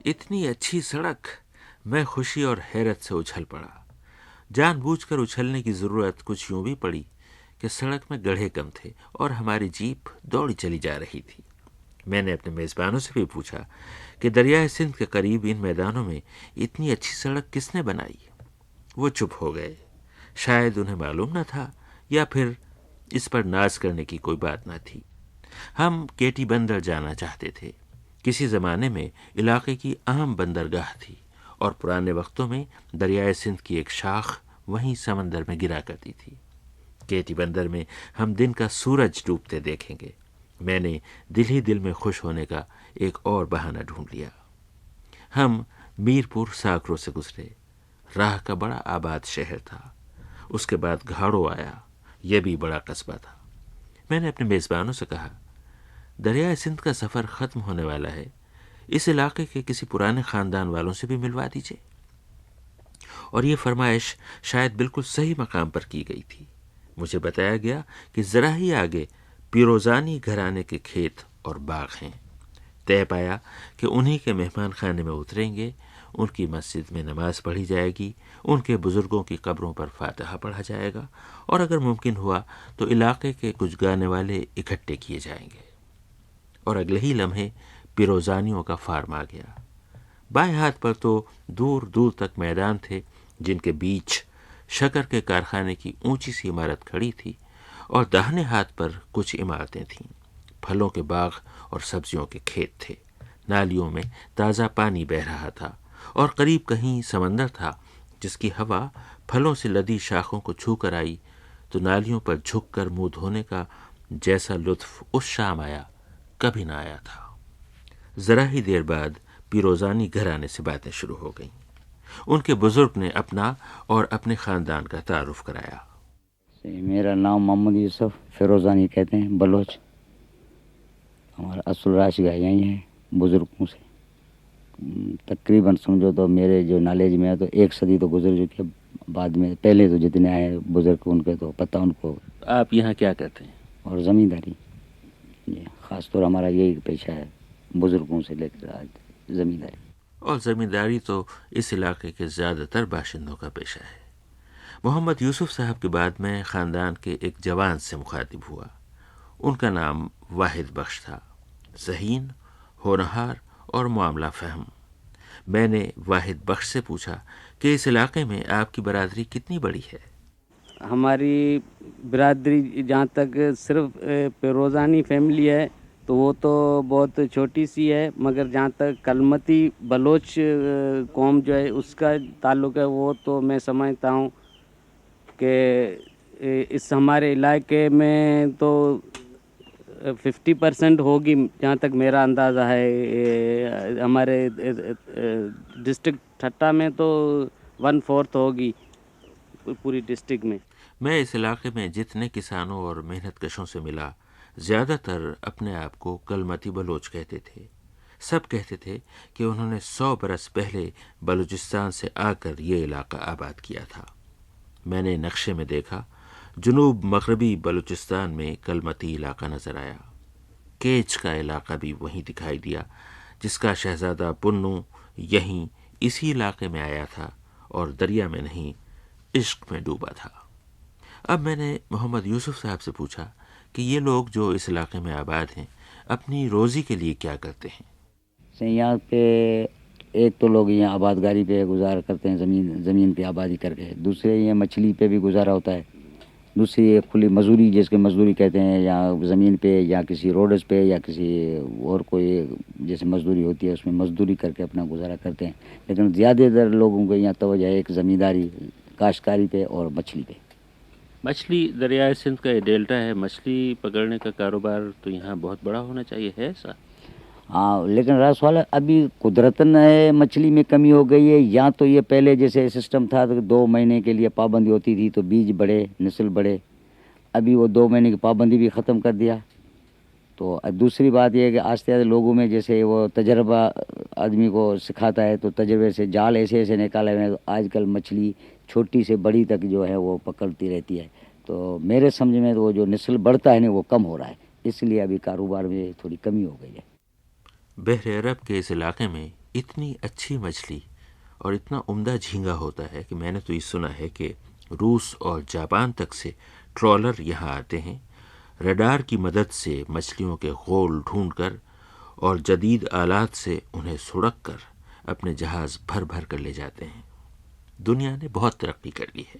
اتنی اچھی سڑک! میں خوشی اور حیرت سے اچھل پڑا۔ جان بوجھ کر اچھلنے کی ضرورت کچھ یوں بھی پڑی کہ سڑک میں گڑھے کم تھے اور ہماری جیپ دوڑی چلی جا رہی تھی۔ میں نے اپنے میزبانوں سے بھی پوچھا کہ دریائے سندھ کے قریب ان میدانوں میں اتنی اچھی سڑک کس نے بنائی؟ وہ چپ ہو گئے۔ شاید انہیں معلوم نہ تھا یا پھر اس پر ناز کرنے کی کوئی بات نہ تھی۔ ہم کیٹی بندر جانا چاہتے تھے۔ کسی زمانے میں علاقے کی اہم بندرگاہ تھی اور پرانے وقتوں میں دریائے سندھ کی ایک شاخ وہیں سمندر میں گرا کرتی تھی۔ کیٹی بندر میں ہم دن کا سورج ڈوبتے دیکھیں گے۔ میں نے دل ہی دل میں خوش ہونے کا ایک اور بہانہ ڈھونڈ لیا۔ ہم میرپور ساکروں سے گزرے۔ راہ کا بڑا آباد شہر تھا۔ اس کے بعد گھاڑو آیا، یہ بھی بڑا قصبہ تھا۔ میں نے اپنے میزبانوں سے کہا، دریائے سندھ کا سفر ختم ہونے والا ہے، اس علاقے کے کسی پرانے خاندان والوں سے بھی ملوا دیجیے۔ اور یہ فرمائش شاید بالکل صحیح مقام پر کی گئی تھی۔ مجھے بتایا گیا کہ ذرا ہی آگے پیروزانی گھرانے کے کھیت اور باغ ہیں۔ طے پایا کہ انہی کے مہمان خانے میں اتریں گے، ان کی مسجد میں نماز پڑھی جائے گی، ان کے بزرگوں کی قبروں پر فاتحہ پڑھا جائے گا، اور اگر ممکن ہوا تو علاقے کے کچھ گانے والے اکٹھے کیے جائیں گے۔ اور اگلے ہی لمحے پیروزانیوں کا فارم آ گیا۔ بائیں ہاتھ پر تو دور دور تک میدان تھے جن کے بیچ شکر کے کارخانے کی اونچی سی عمارت کھڑی تھی، اور داہنے ہاتھ پر کچھ عمارتیں تھیں۔ پھلوں کے باغ اور سبزیوں کے کھیت تھے۔ نالیوں میں تازہ پانی بہہ رہا تھا، اور قریب کہیں سمندر تھا جس کی ہوا پھلوں سے لدی شاخوں کو چھو کر آئی تو نالیوں پر جھک کر منہ دھونے کا جیسا لطف اس شام آیا کبھی نہ آیا تھا۔ ذرا ہی دیر بعد پیروزانی گھرانے سے باتیں شروع ہو گئیں۔ ان کے بزرگ نے اپنا اور اپنے خاندان کا تعارف کرایا۔ میرا نام محمد یوسف فیروزانی کہتے ہیں، بلوچ۔ ہمارا اصل راشی گاہ یہیں ہے، بزرگوں سے تقریباً سمجھو تو میرے جو نالج میں ہے تو 1 صدی تو گزر چکی ہے۔ بعد میں پہلے تو جتنے آئے بزرگ ان کے تو پتہ ان کو۔ آپ یہاں کیا کرتے ہیں؟ اور زمینداری، یہ خاص طور ہمارا یہی پیشہ ہے، بزرگوں سے لے کر آج زمینداری۔ اور زمینداری تو اس علاقے کے زیادہ تر باشندوں کا پیشہ ہے۔ محمد یوسف صاحب کے بعد میں خاندان کے ایک جوان سے مخاطب ہوا۔ ان کا نام واحد بخش تھا، ذہین، ہونہار اور معاملہ فہم۔ میں نے واحد بخش سے پوچھا کہ اس علاقے میں آپ کی برادری کتنی بڑی ہے؟ ہماری برادری جہاں تک صرف پیروزانی فیملی ہے تو وہ تو بہت چھوٹی سی ہے، مگر جہاں تک کلمتی بلوچ قوم جو ہے اس کا تعلق ہے وہ تو میں سمجھتا ہوں کہ اس ہمارے علاقے میں تو 50% ہوگی، جہاں تک میرا اندازہ ہے۔ ہمارے ڈسٹرکٹ ٹھٹہ میں تو 1/4 ہوگی پوری ڈسٹرکٹ میں۔ میں اس علاقے میں جتنے کسانوں اور محنت کشوں سے ملا، زیادہ تر اپنے آپ کو کلمتی بلوچ کہتے تھے۔ سب کہتے تھے کہ انہوں نے 100 برس پہلے بلوچستان سے آ کر یہ علاقہ آباد کیا تھا۔ میں نے نقشے میں دیکھا، جنوب مغربی بلوچستان میں کلمتی علاقہ نظر آیا۔ کیچ کا علاقہ بھی وہیں دکھائی دیا، جس کا شہزادہ پنو یہیں اسی علاقے میں آیا تھا اور دریا میں نہیں، عشق میں ڈوبا تھا۔ اب میں نے محمد یوسف صاحب سے پوچھا کہ یہ لوگ جو اس علاقے میں آباد ہیں اپنی روزی کے لیے کیا کرتے ہیں؟ یہاں پہ ایک تو لوگ یہاں آباد گاری پہ گزارا کرتے ہیں، زمین پہ آبادی کر کے، دوسرے یہ مچھلی پہ بھی گزارا ہوتا ہے، دوسری یہ کھلی مزدوری جس کے مزدوری کہتے ہیں، یا زمین پہ یا کسی روڈز پہ یا کسی اور کوئی جیسے مزدوری ہوتی ہے اس میں مزدوری کر کے اپنا گزارا کرتے ہیں۔ لیکن زیادہ تر لوگوں کو یہاں توجہ ہے ایک زمینداری، کاشتکاری پہ اور مچھلی پہ۔ مچھلی، دریائے سندھ کا یہ ڈیلٹا ہے، مچھلی پکڑنے کا کاروبار تو یہاں بہت بڑا ہونا چاہیے، ہے ایسا؟ ہاں، لیکن رہا سوال ہے ابھی قدرتاً مچھلی میں کمی ہو گئی ہے، یا تو یہ پہلے جیسے سسٹم تھا کہ 2 مہینے کے لیے پابندی ہوتی تھی تو بیج بڑھے، نسل بڑھے، ابھی وہ 2 مہینے کی پابندی بھی ختم کر دیا۔ تو دوسری بات یہ ہے کہ آہستہ آہستہ لوگوں میں جیسے وہ تجربہ آدمی کو سکھاتا ہے تو تجربے سے جال ایسے ایسے نکالے ہوئے ہیں، تو آج کل مچھلی چھوٹی سے بڑی تک جو ہے وہ پکڑتی رہتی ہے۔ تو میرے سمجھ میں تو وہ جو نسل بڑھتا ہے نا وہ کم ہو رہا ہے، اس لیے ابھی کاروبار میں تھوڑی کمی ہو گئی ہے۔ بحر عرب کے اس علاقے میں اتنی اچھی مچھلی اور اتنا عمدہ جھینگا ہوتا ہے کہ میں نے تو یہ سنا ہے کہ روس اور جاپان تک سے ٹرالر یہاں آتے ہیں، ریڈار کی مدد سے مچھلیوں کے غول ڈھونڈ کر اور جدید آلات سے انہیں سڑک کر اپنے جہاز بھر بھر کر لے جاتے ہیں۔ دنیا نے بہت ترقی کر لی ہے۔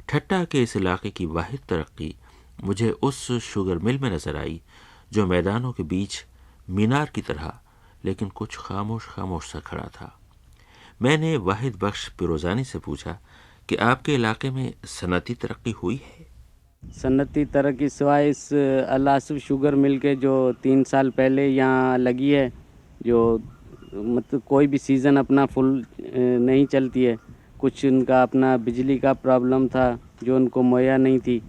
ٹھٹا کے اس علاقے کی واحد ترقی مجھے اس شوگر مل میں نظر آئی جو میدانوں کے بیچ مینار کی طرح لیکن کچھ خاموش خاموش سا کھڑا تھا۔ میں نے واحد بخش پیروزانی سے پوچھا کہ آپ کے علاقے میں صنعتی ترقی ہوئی ہے؟ صنعتی ترقی سوائے اس الاسف شوگر مل کے جو 3 سال پہلے یہاں لگی ہے، جو مطلب کوئی بھی سیزن اپنا فل نہیں چلتی ہے، کچھ ان کا اپنا بجلی کا پرابلم تھا جو ان کو مہیا نہیں تھی،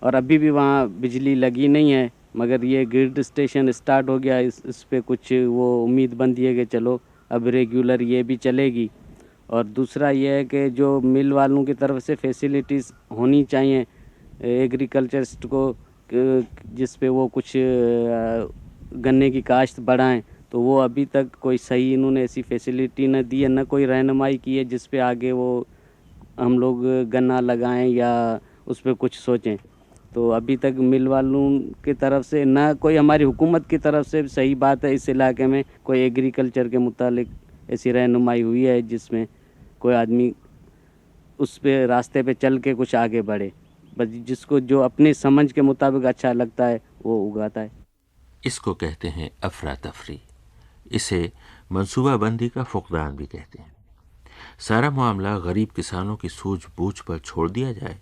اور ابھی بھی وہاں بجلی لگی نہیں ہے، مگر یہ گرڈ اسٹیشن اسٹارٹ ہو گیا، اس پہ کچھ وہ امید بندھی ہے کہ چلو اب ریگولر یہ بھی چلے گی۔ اور دوسرا یہ ہے کہ جو مل والوں کی طرف سے فیسیلیٹیز ہونی چاہیے ایگریکلچرسٹ کو، جس پہ وہ کچھ گنے کی کاشت بڑھائیں، تو وہ ابھی تک کوئی صحیح انہوں نے ایسی فیسیلیٹی نہ دی ہے، نہ کوئی رہنمائی کی ہے جس پہ آگے وہ ہم لوگ گنا لگائیں یا اس پہ کچھ سوچیں۔ تو ابھی تک مل والوں کی طرف سے نہ کوئی ہماری حکومت کی طرف سے صحیح بات ہے اس علاقے میں کوئی ایگریکلچر کے متعلق ایسی رہنمائی ہوئی ہے جس میں کوئی آدمی اس پہ راستے پہ چل کے کچھ آگے بڑھے، بس جس کو جو اپنی سمجھ کے مطابق اچھا لگتا ہے وہ اگاتا ہے۔ اس کو کہتے ہیں افراتفری، اسے منصوبہ بندی کا فقدان بھی کہتے ہیں۔ سارا معاملہ غریب کسانوں کی سوجھ بوجھ پر چھوڑ دیا جائے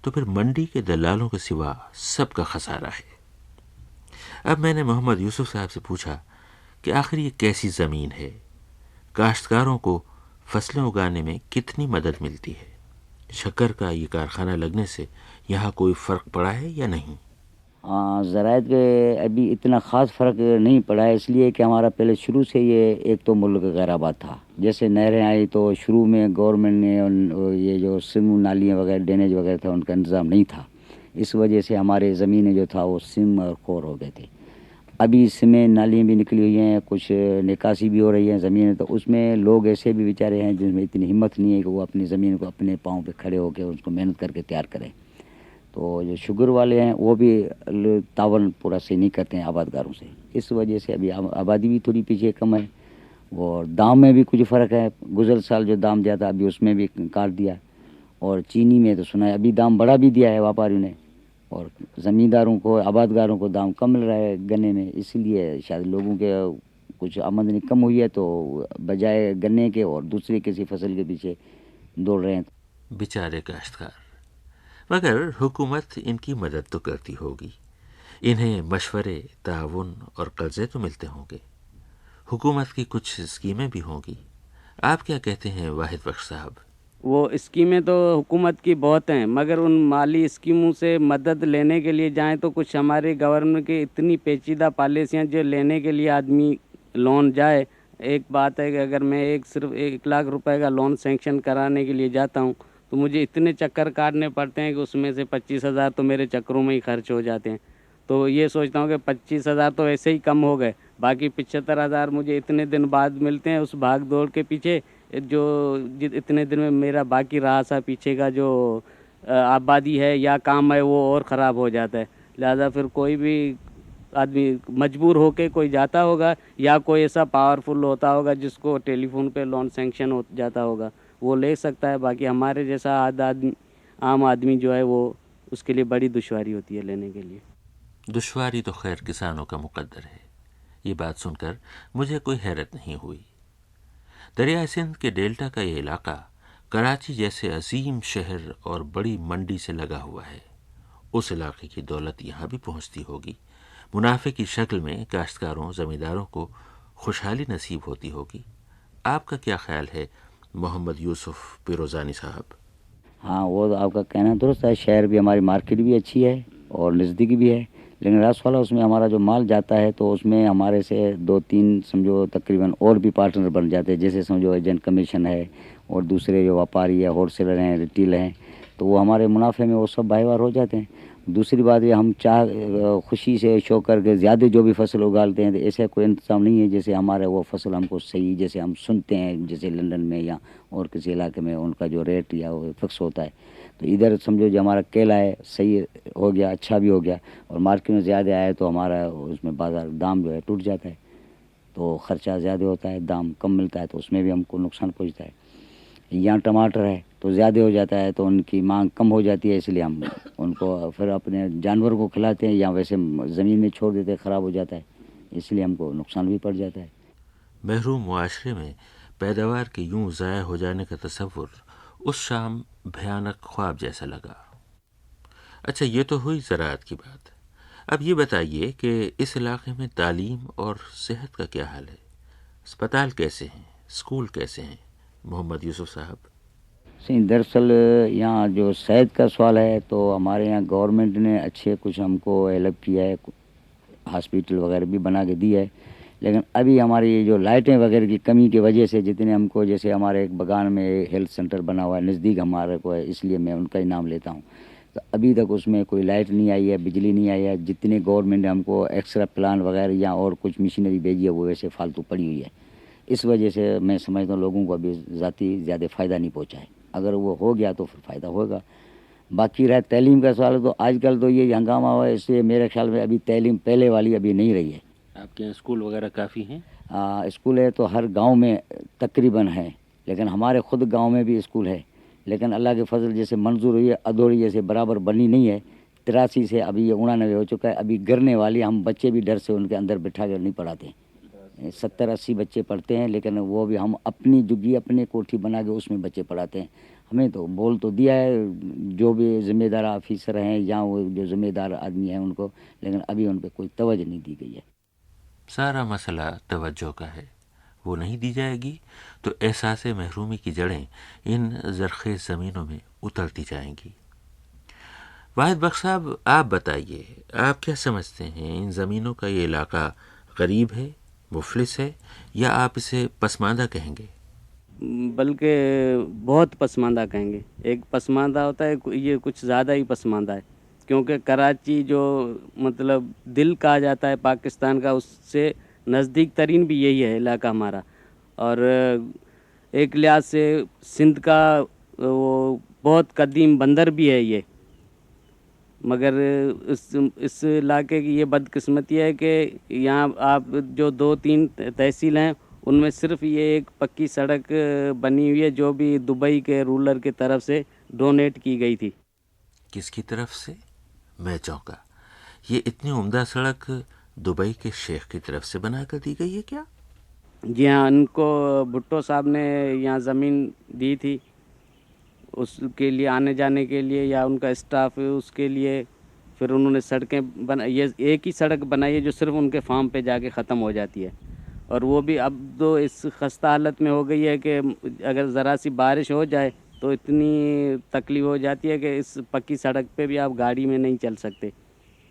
تو پھر منڈی کے دلالوں کے سوا سب کا خسارہ ہے۔ اب میں نے محمد یوسف صاحب سے پوچھا کہ آخر یہ کیسی زمین ہے، کاشتکاروں کو فصلیں اگانے میں کتنی مدد ملتی ہے، شکر کا یہ کارخانہ لگنے سے یہاں کوئی فرق پڑا ہے یا نہیں؟ زراعت کے ابھی اتنا خاص فرق نہیں پڑا ہے، اس لیے کہ ہمارا پہلے شروع سے یہ ایک تو ملک غیر آباد تھا۔ جیسے نہریں آئی تو شروع میں گورنمنٹ نے یہ جو سم نالیاں وغیرہ ڈینیج وغیرہ تھا ان کا انتظام نہیں تھا، اس وجہ سے ہمارے زمینیں جو تھا وہ سم اور خور ہو گئے تھے۔ ابھی سمیں نالیاں بھی نکلی ہوئی ہیں، کچھ نکاسی بھی ہو رہی ہیں زمینیں، تو اس میں لوگ ایسے بھی بیچارے ہیں جن میں اتنی ہمت نہیں ہے کہ وہ اپنی زمین کو اپنے پاؤں پہ کھڑے ہو کے اس کو محنت کر کے تیار کریں۔ تو جو شوگر والے ہیں وہ بھی تعاون پورا سے نہیں کرتے ہیں آبادگاروں سے، اس وجہ سے ابھی آبادی بھی تھوڑی پیچھے کم ہے، اور دام میں بھی کچھ فرق ہے۔ گزر سال جو دام دیا تھا ابھی اس میں بھی کاٹ دیا، اور چینی میں تو سنا ہے ابھی دام بڑھا بھی دیا ہے ویپاریوں نے، اور زمینداروں کو آبادگاروں کو دام کم مل رہا ہے گنے میں، اس لیے شاید لوگوں کے کچھ آمدنی کم ہوئی ہے تو بجائے گنے کے اور دوسری کسی فصل کے پیچھے دوڑ رہے ہیں۔ بیچارے کاشتکار، مگر حکومت ان کی مدد تو کرتی ہوگی، انہیں مشورے، تعاون اور قرضے تو ملتے ہوں گے، حکومت کی کچھ اسکیمیں بھی ہوں گی۔ آپ کیا کہتے ہیں واحد بخش صاحب؟ وہ اسکیمیں تو حکومت کی بہت ہیں، مگر ان مالی اسکیموں سے مدد لینے کے لیے جائیں تو کچھ ہمارے گورنمنٹ کی اتنی پیچیدہ پالیسیاں جو لینے کے لیے آدمی لون جائے۔ ایک بات ہے کہ اگر میں صرف 1 لاکھ روپے کا لون سینکشن کرانے کے لیے جاتا ہوں تو مجھے اتنے چکر کاٹنے پڑتے ہیں کہ اس میں سے 25,000 تو میرے چکروں میں ہی خرچ ہو جاتے ہیں۔ تو یہ سوچتا ہوں کہ 25,000 تو ایسے ہی کم ہو گئے، باقی 75,000 مجھے اتنے دن بعد ملتے ہیں اس بھاگ دوڑ کے پیچھے، جو اتنے دن میں میرا باقی رہا سا پیچھے کا جو آبادی ہے یا کام ہے وہ اور خراب ہو جاتا ہے۔ لہذا پھر کوئی بھی آدمی مجبور ہو کے کوئی جاتا ہوگا، یا کوئی ایسا پاورفل ہوتا ہوگا جس کو ٹیلی فون پہ لون سینکشن ہو جاتا ہوگا وہ لے سکتا ہے، باقی ہمارے جیسا عام آدمی جو ہے وہ اس کے لیے بڑی دشواری ہوتی ہے لینے کے لیے۔ دشواری تو خیر کسانوں کا مقدر ہے، یہ بات سن کر مجھے کوئی حیرت نہیں ہوئی۔ دریائے سندھ کے ڈیلٹا کا یہ علاقہ کراچی جیسے عظیم شہر اور بڑی منڈی سے لگا ہوا ہے، اس علاقے کی دولت یہاں بھی پہنچتی ہوگی، منافع کی شکل میں کاشتکاروں زمینداروں کو خوشحالی نصیب ہوتی ہوگی۔ آپ کا کیا خیال ہے محمد یوسف پیروزانی صاحب؟ ہاں، وہ آپ کا کہنا درست ہے، شہر بھی ہماری مارکیٹ بھی اچھی ہے اور نزدیکی بھی ہے، لیکن راس والا اس میں ہمارا جو مال جاتا ہے تو اس میں ہمارے سے 2-3 سمجھو تقریباً اور بھی پارٹنر بن جاتے ہیں، جیسے سمجھو ایجنٹ کمیشن ہے اور دوسرے جو ویپاری ہے، ہول سیلر ہیں، ریٹیل ہیں، تو وہ ہمارے منافع میں وہ سب بھائی وار ہو جاتے ہیں۔ دوسری بات یہ ہم خوشی سے شوق کر کے زیادہ جو بھی فصل اگالتے ہیں تو ایسا کوئی انتظام نہیں ہے جیسے ہمارے وہ فصل ہم کو صحیح جیسے ہم سنتے ہیں جیسے لندن میں یا اور کسی علاقے میں ان کا جو ریٹ یا وہ فکس ہوتا ہے، تو ادھر سمجھو جو ہمارا کیلا ہے صحیح ہو گیا، اچھا بھی ہو گیا، اور مارکیٹ میں زیادہ آئے تو ہمارا اس میں بازار دام جو ہے ٹوٹ جاتا ہے، تو خرچہ زیادہ ہوتا ہے، دام کم ملتا ہے تو اس میں بھی ہم کو نقصان پہنچتا ہے۔ یہاں ٹماٹر ہے تو زیادہ ہو جاتا ہے تو ان کی مانگ کم ہو جاتی ہے، اس لیے ہم ان کو پھر اپنے جانور کو کھلاتے ہیں یا ویسے زمین میں چھوڑ دیتے ہیں، خراب ہو جاتا ہے، اس لیے ہم کو نقصان بھی پڑ جاتا ہے۔ محروم معاشرے میں پیداوار کے یوں ضائع ہو جانے کا تصور اس شام بھیانک خواب جیسا لگا۔ اچھا، یہ تو ہوئی زراعت کی بات۔ اب یہ بتائیے کہ اس علاقے میں تعلیم اور صحت کا کیا حال ہے؟ اسپتال کیسے ہیں؟ اسکول کیسے ہیں؟ محمد یوسف صاحب۔ دراصل یہاں جو صحت کا سوال ہے تو ہمارے یہاں گورنمنٹ نے اچھے کچھ ہم کو ہیلپ کیا ہے، ہاسپیٹل وغیرہ بھی بنا کے دی ہے، لیکن ابھی ہماری جو لائٹیں وغیرہ کی کمی کی وجہ سے جتنے ہم کو، جیسے ہمارے ایک بغان میں ہیلتھ سینٹر بنا ہوا ہے نزدیک ہمارے کو ہے، اس لیے میں ان کا ہی نام لیتا ہوں، تو ابھی تک اس میں کوئی لائٹ نہیں آئی ہے، بجلی نہیں آئی ہے، جتنے گورنمنٹ ہم کو ایکسرا پلان وغیرہ یا اور کچھ مشینری بھیجی ہے وہ ویسے فالتو پڑی ہوئی ہے، اس وجہ سے میں سمجھتا ہوں لوگوں کو ابھی ذاتی زیادہ فائدہ نہیں پہنچا ہے، اگر وہ ہو گیا تو پھر فائدہ ہوگا۔ باقی رہا تعلیم کا سوال تو آج کل تو یہ ہنگامہ ہوا ہے، اس لیے میرے خیال میں ابھی تعلیم پہلے والی ابھی نہیں رہی ہے۔ آپ کے یہاں اسکول وغیرہ کافی ہیں؟ اسکول ہے تو ہر گاؤں میں تقریباً ہے، لیکن ہمارے خود گاؤں میں بھی اسکول ہے، لیکن اللہ کے فضل جیسے منظور ہوئی ہے ادھوری جیسے برابر بنی نہیں ہے، 83 سے ابھی یہ 89 ہو چکا ہے، ابھی گرنے والی ہم بچے بھی ڈر سے ان کے اندر بٹھا کر نہیں پڑھاتے، 70-80 بچے پڑھتے ہیں، لیکن وہ بھی ہم اپنی جگی اپنے کوٹھی بنا کے اس میں بچے پڑھاتے ہیں۔ ہمیں تو بول تو دیا ہے جو بھی ذمہ دار آفیسر ہیں یا وہ جو ذمہ دار آدمی ہیں ان کو، لیکن ابھی ان پہ کوئی توجہ نہیں دی گئی ہے۔ سارا مسئلہ توجہ کا ہے، وہ نہیں دی جائے گی تو احساس محرومی کی جڑیں ان زرخیز زمینوں میں اترتی جائیں گی۔ واحد بخش صاحب، آپ بتائیے، آپ کیا سمجھتے ہیں، ان زمینوں کا یہ علاقہ غریب ہے، مفلس ہے، یا آپ اسے پسماندہ کہیں گے؟ بلکہ بہت پسماندہ کہیں گے۔ ایک پسماندہ ہوتا ہے، یہ کچھ زیادہ ہی پسماندہ ہے، کیونکہ کراچی جو مطلب دل کہا جاتا ہے پاکستان کا، اس سے نزدیک ترین بھی یہی ہے علاقہ ہمارا، اور ایک لحاظ سے سندھ کا وہ بہت قدیم بندر بھی ہے یہ، مگر اس علاقے کی یہ بدقسمتی ہے کہ یہاں آپ جو 2-3 تحصیل ہیں ان میں صرف یہ ایک پکی سڑک بنی ہوئی ہے جو بھی دبئی کے رولر کی طرف سے ڈونیٹ کی گئی تھی۔ کس کی طرف سے؟ میں چونکا، یہ اتنی عمدہ سڑک دبئی کے شیخ کی طرف سے بنا کر دی گئی ہے کیا؟ جی ہاں، ان کو بھٹو صاحب نے یہاں زمین دی تھی اس کے لیے آنے جانے کے لیے، یا ان کا اسٹاف اس کے لیے، پھر انہوں نے سڑکیں یہ ایک ہی سڑک بنائی ہے جو صرف ان کے فارم پہ جا کے ختم ہو جاتی ہے، اور وہ بھی اب تو اس خستہ حالت میں ہو گئی ہے کہ اگر ذرا سی بارش ہو جائے تو اتنی تکلیف ہو جاتی ہے کہ اس پکی سڑک پہ بھی آپ گاڑی میں نہیں چل سکتے،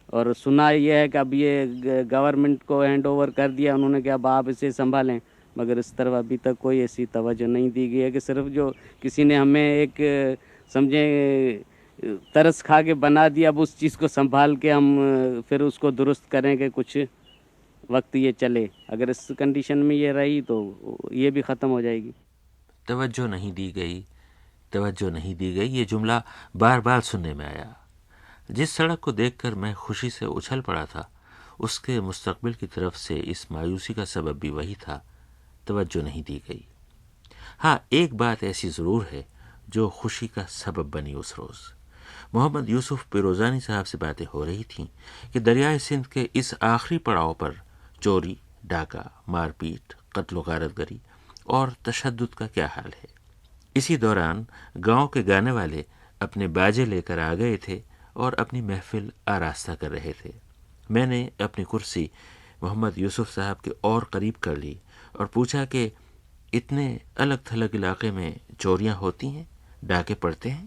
اور سنا یہ ہے کہ اب یہ گورنمنٹ کو ہینڈ اوور کر دیا انہوں نے کہ اب آپ اسے سنبھالیں، مگر اس طرف ابھی تک کوئی ایسی توجہ نہیں دی گئی ہے، کہ صرف جو کسی نے ہمیں ایک سمجھیں ترس کھا کے بنا دیا، اب اس چیز کو سنبھال کے ہم پھر اس کو درست کریں کہ کچھ وقت یہ چلے، اگر اس کنڈیشن میں یہ رہی تو یہ بھی ختم ہو جائے گی۔ توجہ نہیں دی گئی، توجہ نہیں دی گئی، یہ جملہ بار بار سننے میں آیا۔ جس سڑک کو دیکھ کر میں خوشی سے اچھل پڑا تھا، اس کے مستقبل کی طرف سے اس مایوسی کا سبب بھی وہی تھا، توجہ نہیں دی گئی۔ ہاں، ایک بات ایسی ضرور ہے جو خوشی کا سبب بنی اس روز۔ محمد یوسف پیروزانی صاحب سے باتیں ہو رہی تھیں کہ دریائے سندھ کے اس آخری پڑاؤ پر چوری، ڈاکہ، مار پیٹ، قتل و غارت گری اور تشدد کا کیا حال ہے۔ اسی دوران گاؤں کے گانے والے اپنے باجے لے کر آ گئے تھے اور اپنی محفل آراستہ کر رہے تھے۔ میں نے اپنی کرسی محمد یوسف صاحب کے اور قریب کر لی اور پوچھا کہ اتنے الگ تھلگ علاقے میں چوریاں ہوتی ہیں، ڈاکے پڑتے ہیں؟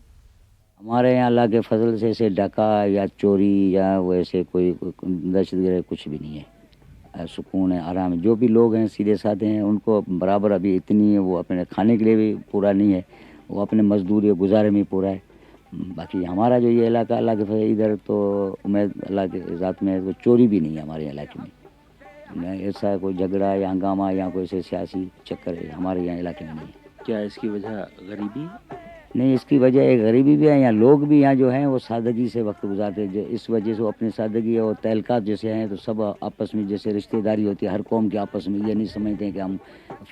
ہمارے یہاں اللہ کے فضل سے ایسے ڈاکہ یا چوری یا ویسے کوئی دہشت گرد کچھ بھی نہیں ہے، سکون ہے، آرام ہے، جو بھی لوگ ہیں سیدھے سادھے ہیں، ان کو برابر ابھی اتنی ہے، وہ اپنے کھانے کے لیے بھی پورا نہیں ہے، وہ اپنے مزدوری گزارے میں پورا ہے، باقی ہمارا جو یہ علاقہ اللہ کے فضل ادھر تو امید اللہ کے ذات میں کوئی چوری بھی نہیں ہے ہمارے علاقے میں، نہ ایسا کوئی جھگڑا یا ہنگامہ یا کوئی ایسے سیاسی چکر ہمارے یہاں علاقے میں نہیں ہے۔ کیا اس کی وجہ غریبی ہے؟ نہیں، اس کی وجہ ایک غریبی بھی ہے، یہاں لوگ بھی یہاں جو ہیں وہ سادگی سے وقت گزارتے ہیں، اس وجہ سے وہ اپنی سادگی اور تعلقات جیسے ہیں تو سب آپس میں جیسے رشتہ داری ہوتی ہے ہر قوم کے آپس میں، یہ نہیں سمجھتے ہیں کہ ہم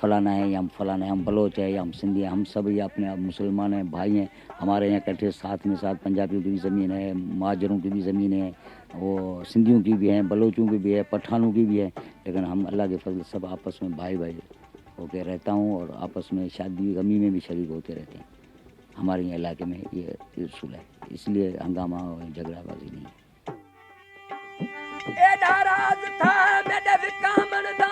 فلانا ہے یا ہم فلانا ہے، ہم بلوچ ہے یا ہم سندھی ہیں، ہم سب یہ اپنے آپ مسلمان ہیں، بھائی ہیں، ہمارے یہاں کٹھے ساتھ میں ساتھ پنجابیوں کی بھی زمین ہے، مہاجروں کی بھی زمین ہے، وہ سندھیوں کی بھی ہیں، بلوچوں کی بھی ہے، پٹھانوں کی بھی ہے، لیکن ہم اللہ کے فضل سب آپس میں بھائی بھائی ہو کے رہتا ہوں اور آپس میں شادی غمی میں بھی شریک ہوتے رہتے ہیں۔ ہمارے یہاں علاقے میں یہ اصول ہے، اس لیے ہنگامہ اور جھگڑا بازی نہیں ہے۔ ناراض تھا میرے وکامن دا،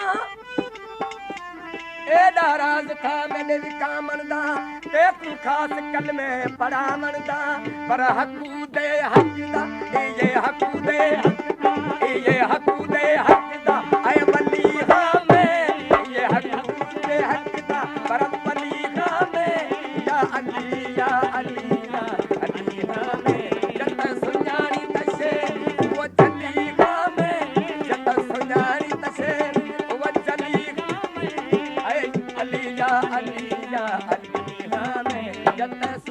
اے ناراض تھا میرے وکامن دا، ایک خاص کلمے پڑھا من دا، پر حقو دے حق دا، یہ حقو دے حق دا، یہ حقو دے حق دا، اے ولی میں یہ حقو دے حق دا، پر ولی میں یا علی یا علی یا علی میں جت سنیانی تشے وہ جلی میں جت سنیانی تشے وہ جلی اے علی یا علی یا علی میں جت